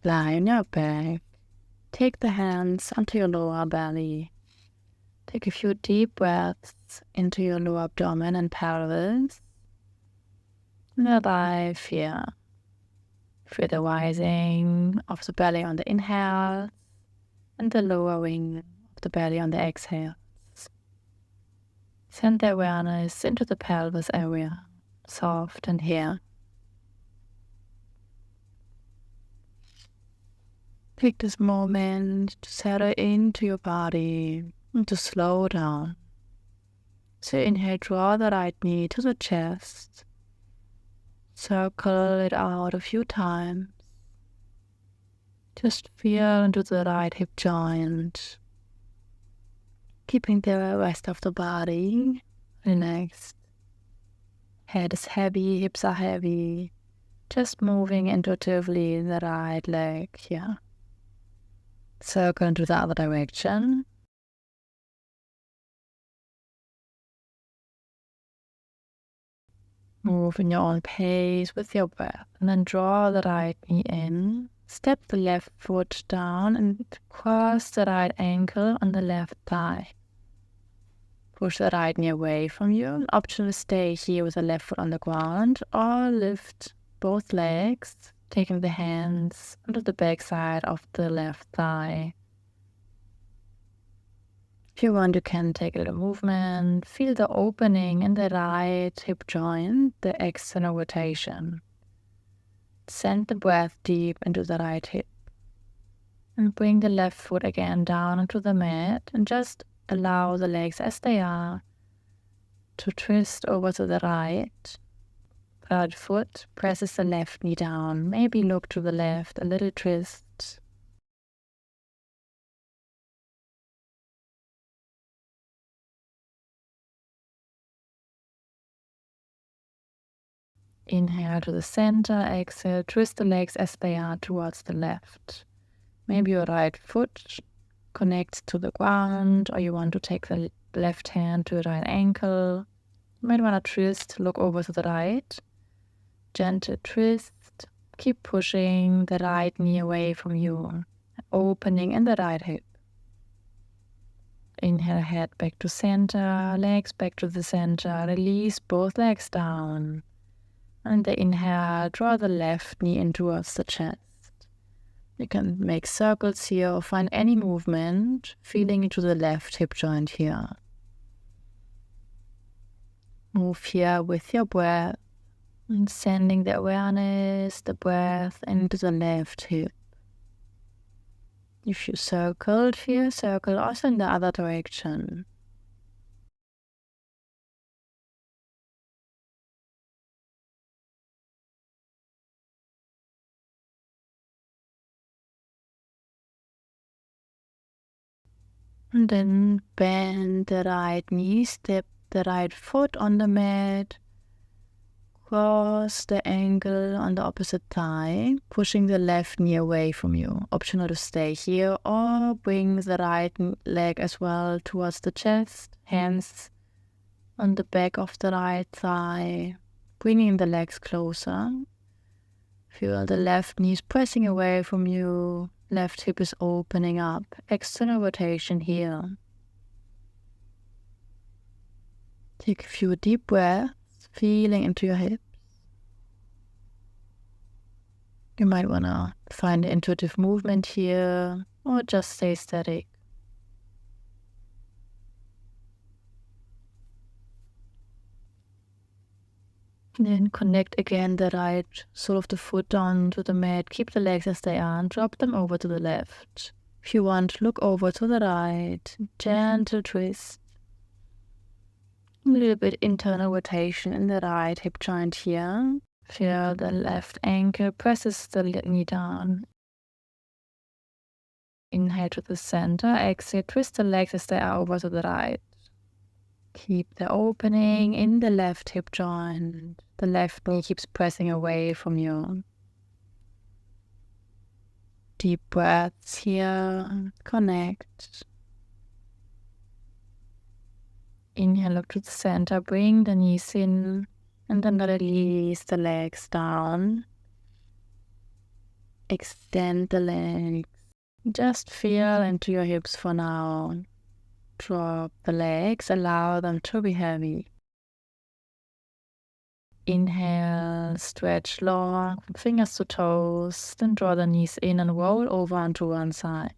Lie on your back. Take the hands onto your lower belly. Take a few deep breaths into your lower abdomen and pelvis. And arrive here. Feel the rising of the belly on the inhale and the lowering of the belly on the exhale. Send the awareness into the pelvis area, soft and here. Take this moment to settle into your body and to slow down. So inhale, draw the right knee to the chest. Circle it out a few times. Just feel into the right hip joint. Keeping the rest of the body relaxed. Head is heavy, hips are heavy. Just moving intuitively the right leg here. Circle into the other direction. Move in your own pace with your breath. And then draw the right knee in. Step the left foot down and cross the right ankle on the left thigh. Push the right knee away from you. Option to stay here with the left foot on the ground or lift both legs, taking the hands onto the back side of the left thigh. If you want, you can take a little movement. Feel the opening in the right hip joint, the external rotation. Send the breath deep into the right hip. And bring the left foot again down onto the mat and just allow the legs as they are to twist over to the right. Third foot presses the left knee down. Maybe look to the left, a little twist. Inhale to the center, exhale, twist the legs as they are towards the left. Maybe your right foot connects to the ground, or you want to take the left hand to the right ankle. You might want to twist, look over to the right. Gentle twist. Keep pushing the right knee away from you. Opening in the right hip. Inhale, head back to center, legs back to the center. Release both legs down. And the inhale, draw the left knee in towards the chest. You can make circles here or find any movement, feeling into the left hip joint here. Move here with your breath and sending the awareness, the breath into the left hip. If you circled here, circle also in the other direction. And then bend the right knee, step the right foot on the mat, cross the ankle on the opposite thigh, pushing the left knee away from you. Optional to stay here or bring the right leg as well towards the chest, hands on the back of the right thigh, bringing the legs closer. Feel the left knee is pressing away from you. Left hip is opening up. External rotation here. Take a few deep breaths, feeling into your hips. You might want to find an intuitive movement here or just stay static. And then connect again the right sole of the foot down to the mat. Keep the legs as they are and drop them over to the left. If you want, look over to the right. Gentle twist. A little bit internal rotation in the right hip joint here. Feel the left ankle presses the knee down. Inhale to the center. Exhale, twist the legs as they are over to the right. Keep the opening in the left hip joint. The left knee keeps pressing away from you. Deep breaths here. Connect. Inhale up to the center. Bring the knees in. And then release the legs down. Extend the legs. Just feel into your hips for now. Drop the legs, allow them to be heavy. Inhale, stretch long, from fingers to toes, then draw the knees in and roll over onto one side.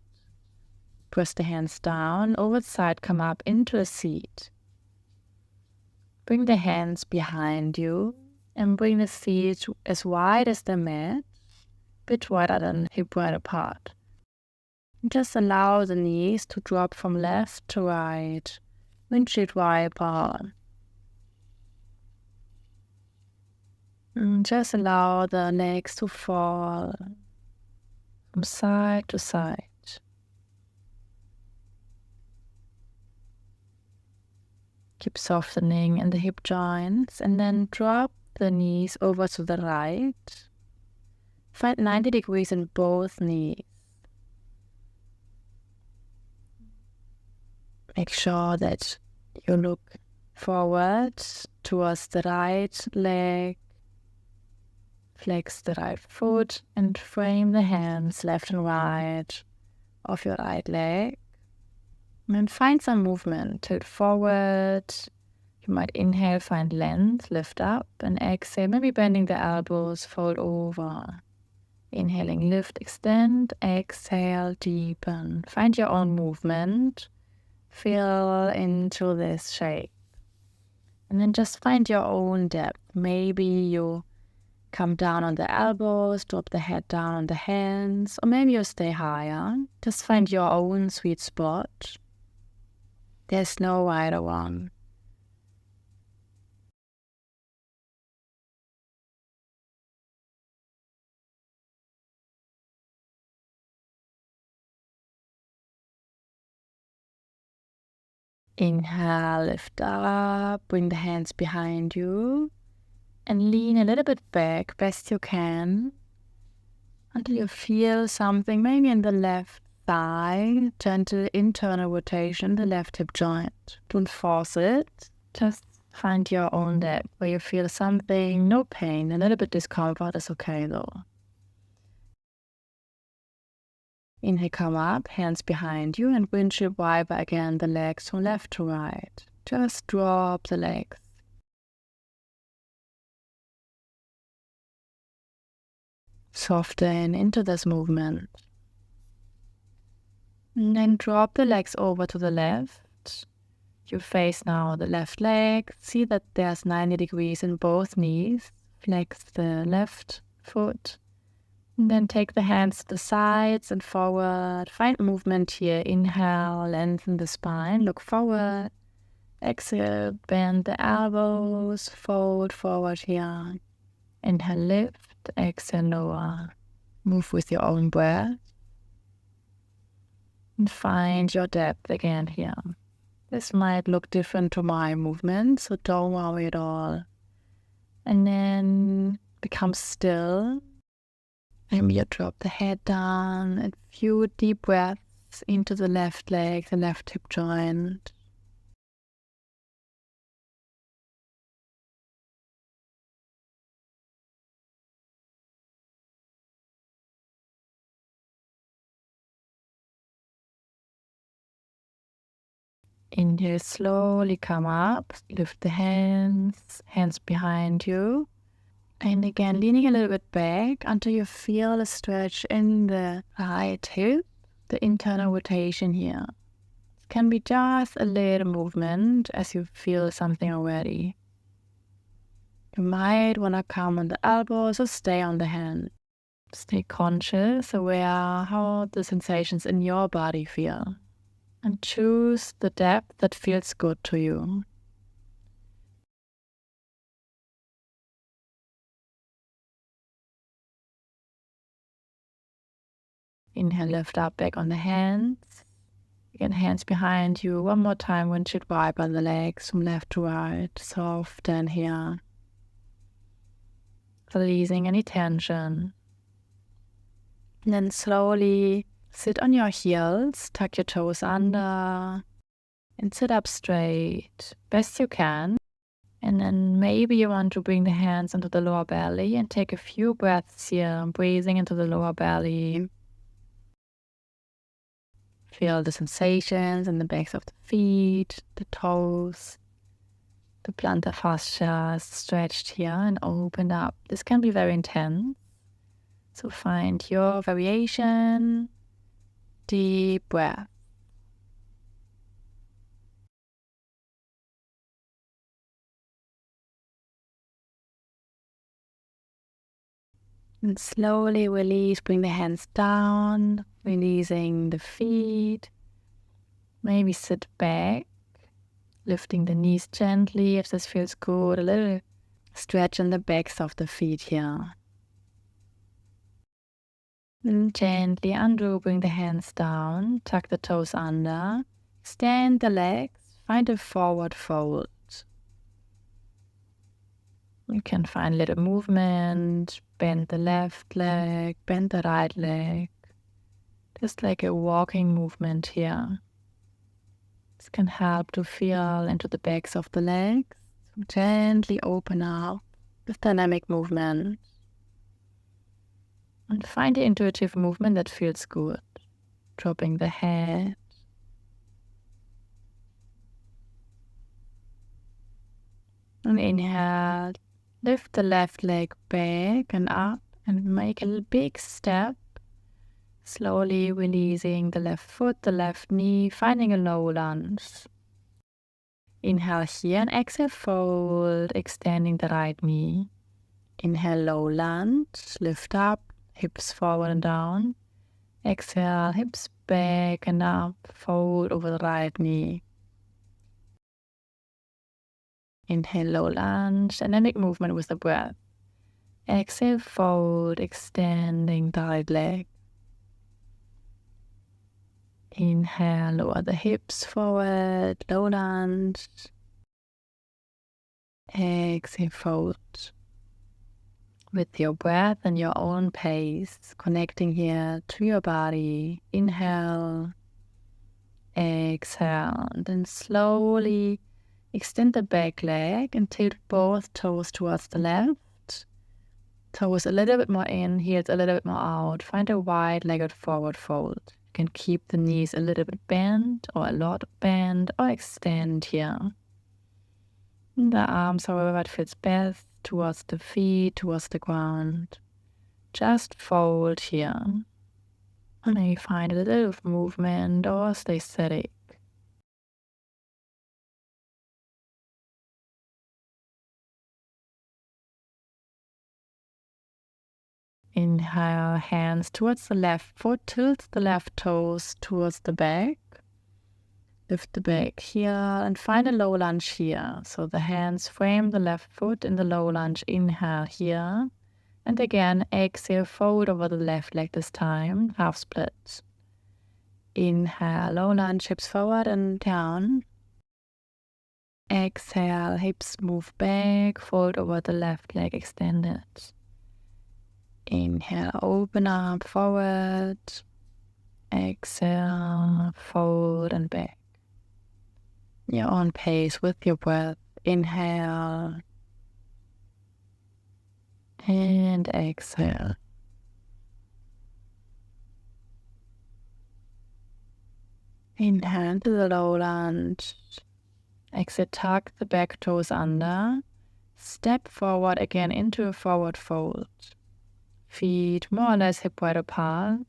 Press the hands down, over the side, come up into a seat. Bring the hands behind you and bring the feet as wide as the mat, a bit wider than hip width apart. Just allow the knees to drop from left to right, windshield wiper. Just allow the legs to fall from side to side. Keep softening in the hip joints and then drop the knees over to the right. Find 90 degrees in both knees. Make sure that you look forward towards the right leg. Flex the right foot and frame the hands left and right of your right leg. And find some movement. Tilt forward. You might inhale, find length, lift up, and exhale, maybe bending the elbows, fold over. Inhaling, lift, extend, exhale, deepen. Find your own movement. Feel into this shape. And then just find your own depth. Maybe you come down on the elbows, drop the head down on the hands, or maybe you stay higher. Just find your own sweet spot. There's no right or wrong. Inhale, lift up, bring the hands behind you, and lean a little bit back, best you can, until you feel something, maybe in the left thigh, gentle internal rotation, the left hip joint. Don't force it, just find your own depth, where you feel something, no pain, a little bit discomfort is okay though. Inhale, come up, hands behind you, and windshield wiper again the legs from left to right. Just drop the legs. Soften into this movement. And then drop the legs over to the left. You face now the left leg. See that there's 90 degrees in both knees. Flex the left foot. And then take the hands to the sides and forward. Find movement here. Inhale, lengthen the spine. Look forward. Exhale, bend the elbows. Fold forward here. Inhale, lift. Exhale, lower. Move with your own breath. And find your depth again here. This might look different to my movement, so don't worry at all. And then become still. Maybe you drop the head down, a few deep breaths into the left leg, the left hip joint. Inhale, slowly come up, lift the hands, hands behind you. And again, leaning a little bit back until you feel a stretch in the right hip, the internal rotation here. It can be just a little movement as you feel something already. You might want to come on the elbows or stay on the hand. Stay conscious, aware how the sensations in your body feel. And choose the depth that feels good to you. Inhale, lift up, back on the hands. Again, hands behind you. One more time, windshield wiper the legs from left to right. Soften here. Releasing any tension. And then slowly sit on your heels, tuck your toes under, and sit up straight, best you can. And then maybe you want to bring the hands into the lower belly and take a few breaths here, breathing into the lower belly. Feel the sensations in the backs of the feet, the toes, the plantar fascia is stretched here and opened up. This can be very intense. So find your variation. Deep breath. And slowly release, bring the hands down, releasing the feet. Maybe sit back, lifting the knees gently if this feels good. A little stretch in the backs of the feet here. And gently undo, bring the hands down, tuck the toes under, extend the legs, find a forward fold. You can find a little movement, bend the left leg, bend the right leg. Just like a walking movement here. This can help to feel into the backs of the legs. So gently open up with dynamic movement. And find the intuitive movement that feels good. Dropping the head. And inhale. Lift the left leg back and up and make a big step. Slowly releasing the left foot, the left knee, finding a low lunge. Inhale here and exhale, fold, extending the right knee. Inhale, low lunge, lift up, hips forward and down. Exhale, hips back and up, fold over the right knee. Inhale, low lunge, dynamic movement with the breath. Exhale, fold, extending the right leg. Inhale, lower the hips forward, low lunge. Exhale, fold. With your breath and your own pace, connecting here to your body. Inhale, exhale, and then slowly extend the back leg and tilt both toes towards the left. Toes a little bit more in, heels a little bit more out. Find a wide-legged forward fold. You can keep the knees a little bit bent or a lot bent or extend here. And the arms, however it feels best, towards the feet, towards the ground. Just fold here. And maybe find a little movement or stay static. Inhale, hands towards the left foot, tilt the left toes towards the back. Lift the back here and find a low lunge here. So the hands frame the left foot in the low lunge. Inhale here. And again, exhale, fold over the left leg this time, half split. Inhale, low lunge, hips forward and down. Exhale, hips move back, fold over the left leg, extend it. Inhale, open up, forward. Exhale, fold and back. Your own pace with your breath. Inhale and exhale. Inhale to the low lunge. Exhale, tuck the back toes under. Step forward again into a forward fold. Feet more or less hip wide apart.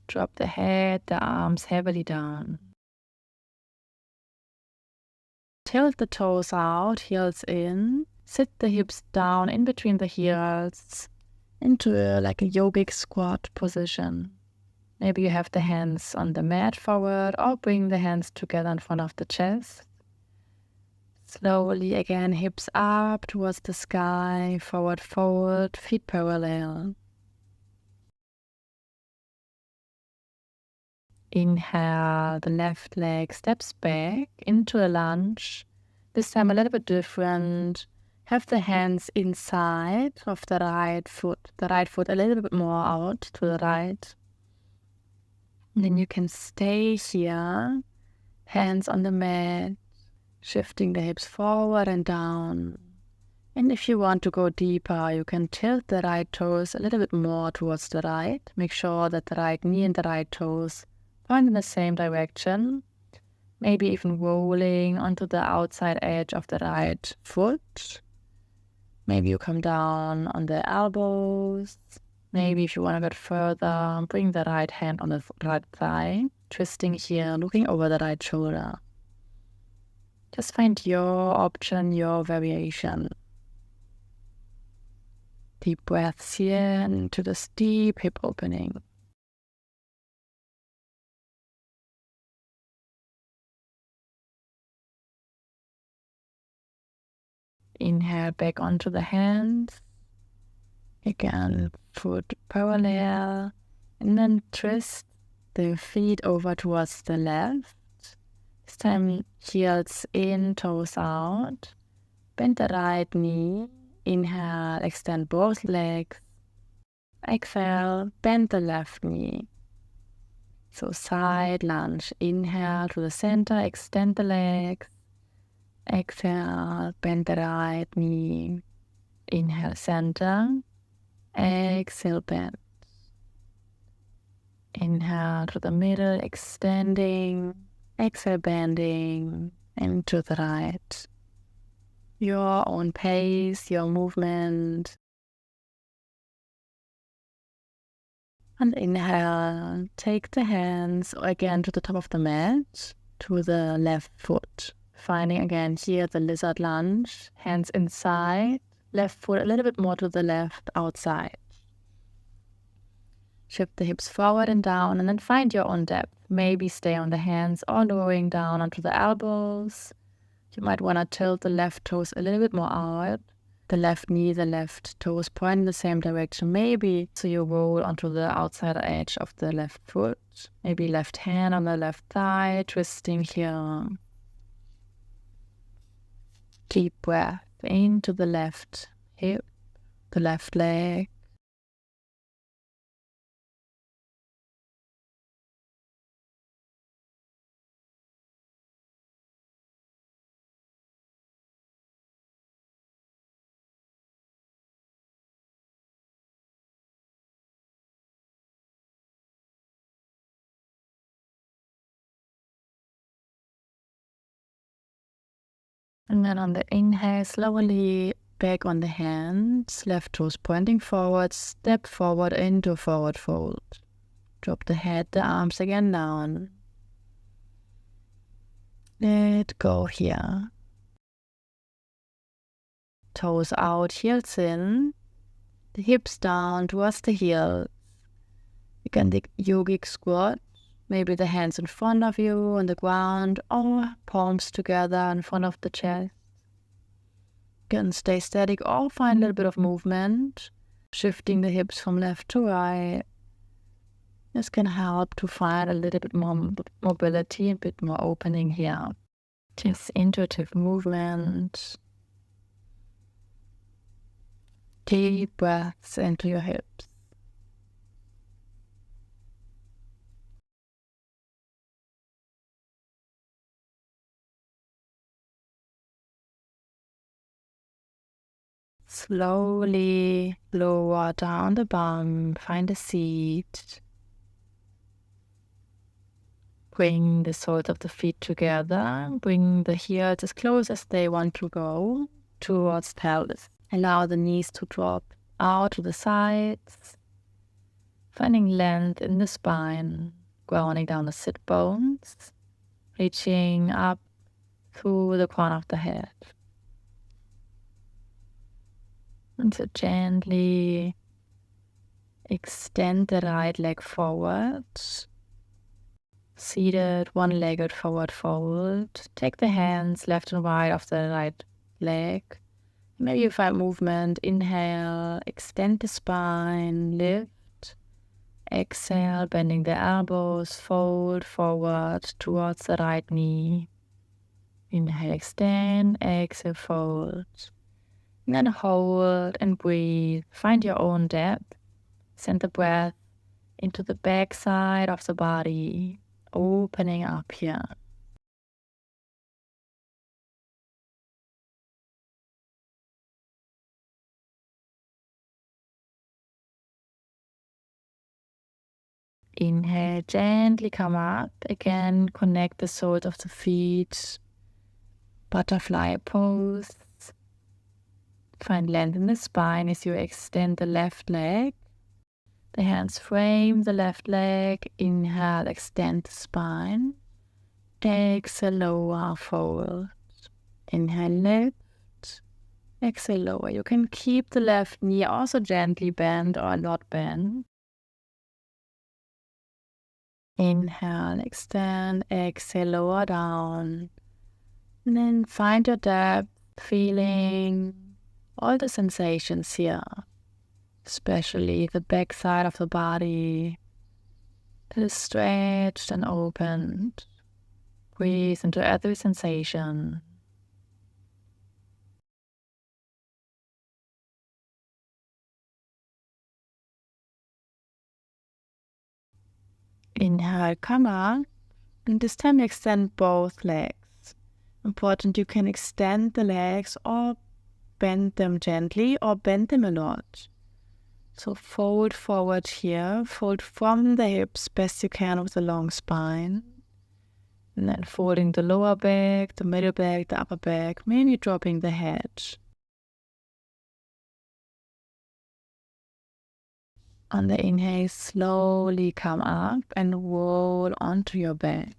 Drop the head, the arms heavily down. Tilt the toes out, heels in. Sit the hips down in between the heels into like a yogic squat position. Maybe you have the hands on the mat forward or bring the hands together in front of the chest. Slowly again, hips up towards the sky, forward fold, feet parallel. Inhale, the left leg steps back into a lunge. This time a little bit different. Have the hands inside of the right foot a little bit more out to the right. And then you can stay here, hands on the mat, Shifting the hips forward and down. And if you want to go deeper, you can tilt the right toes a little bit more towards the right. Make sure that the right knee and the right toes point in the same direction. Maybe even rolling onto the outside edge of the right foot. Maybe you come down on the elbows. Maybe if you want to get further, bring the right hand on the right thigh. Twisting here, looking over the right shoulder. Just find your option, your variation. Deep breaths here into this deep hip opening. Inhale back onto the hands. Again, foot parallel. And then twist the feet over towards the left. This time heels in, toes out. Bend the right knee. Inhale, extend both legs. Exhale, bend the left knee. So side lunge. Inhale to the center, extend the legs. Exhale, bend the right knee. Inhale, center. Exhale, bend. Inhale to the middle, extending. Exhale, bending. And to the right. Your own pace, your movement. And inhale, take the hands again to the top of the mat, to the left foot. Finding again here the lizard lunge, hands inside, left foot a little bit more to the left, outside. Shift the hips forward and down, and then find your own depth. Maybe stay on the hands or lowering down onto the elbows. You might want to tilt the left toes a little bit more out. The left knee, the left toes point in the same direction, maybe. So you roll onto the outside edge of the left foot. Maybe left hand on the left thigh, twisting here. Deep breath into the left hip, the left leg. And then on the inhale, slowly back on the hands, left toes pointing forward, step forward into forward fold. Drop the head, the arms again down. Let go here. Toes out, heels in. The hips down towards the heels. You can take yogic squat. Maybe the hands in front of you on the ground or palms together in front of the chest. You can stay static or find a little bit of movement. Shifting the hips from left to right. This can help to find a little bit more mobility, a bit more opening here. Just intuitive movement. Deep breaths into your hips. Slowly lower down the bum, find a seat. Bring the soles of the feet together. Bring the heels as close as they want to go towards pelvis. Allow the knees to drop out to the sides. Finding length in the spine. Grounding down the sit bones. Reaching up through the crown of the head. And so gently extend the right leg forward. Seated, one-legged forward fold. Take the hands left and right of the right leg. Maybe you find movement. Inhale, extend the spine, lift. Exhale, bending the elbows, fold forward towards the right knee. Inhale, extend, exhale, fold. And then hold and breathe. Find your own depth. Send the breath into the back side of the body, opening up here. Inhale, gently come up. Again, connect the soles of the feet. Butterfly pose. Find length in the spine as you extend the left leg. The hands frame the left leg. Inhale, extend the spine. Exhale, lower, fold. Inhale, lift. Exhale, lower. You can keep the left knee also gently bent or not bent. Inhale, extend. Exhale, lower down. And then find your depth, feeling all the sensations here, especially the back side of the body that is stretched and opened. Breathe into every sensation. Inhale, come up, and this time extend both legs. Important, you can extend the legs or bend them gently or bend them a lot. So fold forward here, fold from the hips best you can with a long spine. And then folding the lower back, the middle back, the upper back, maybe dropping the head. On the inhale, slowly come up and roll onto your back.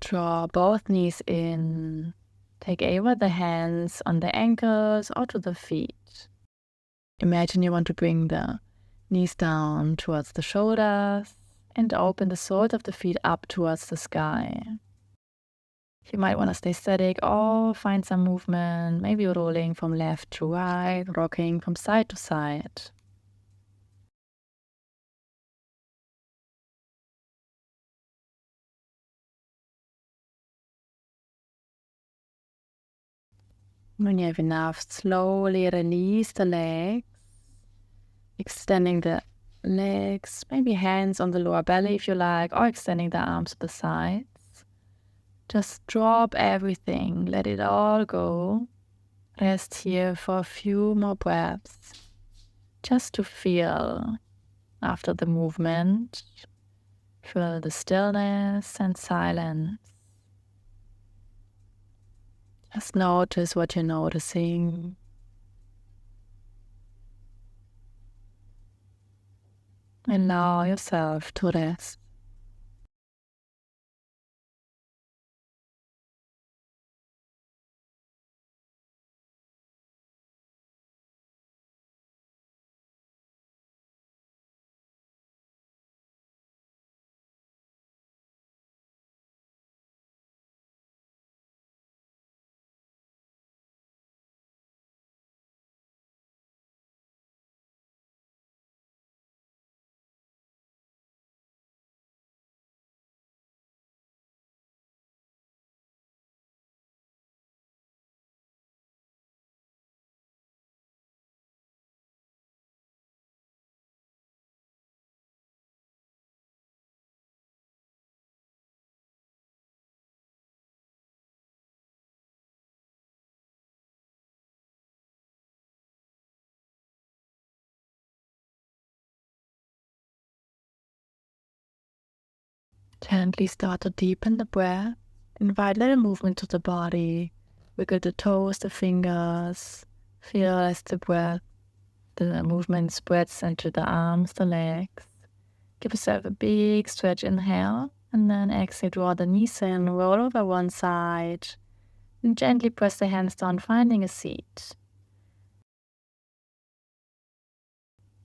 Draw both knees in. Take over the hands on the ankles or to the feet. Imagine you want to bring the knees down towards the shoulders and open the soles of the feet up towards the sky. You might want to stay static or find some movement, maybe rolling from left to right, rocking from side to side. When you have enough, slowly release the legs, extending the legs, maybe hands on the lower belly if you like, or extending the arms to the sides. Just drop everything, let it all go. Rest here for a few more breaths, just to feel after the movement. Feel the stillness and silence. Just notice what you're noticing. Allow yourself to rest. Gently start to deepen the breath. Invite little movement to the body. Wiggle the toes, the fingers. Feel as the movement spreads into the arms, the legs. Give yourself a big stretch inhale. And then exhale, draw the knees in, roll over one side. And gently press the hands down, finding a seat.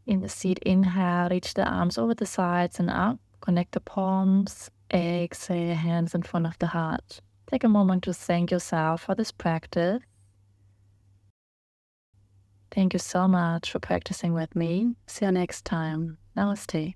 In the seat, inhale, reach the arms over the sides and up. Connect the palms. Exhale, hands in front of the heart. Take a moment to thank yourself for this practice. Thank you so much for practicing with me. See you next time. Namaste.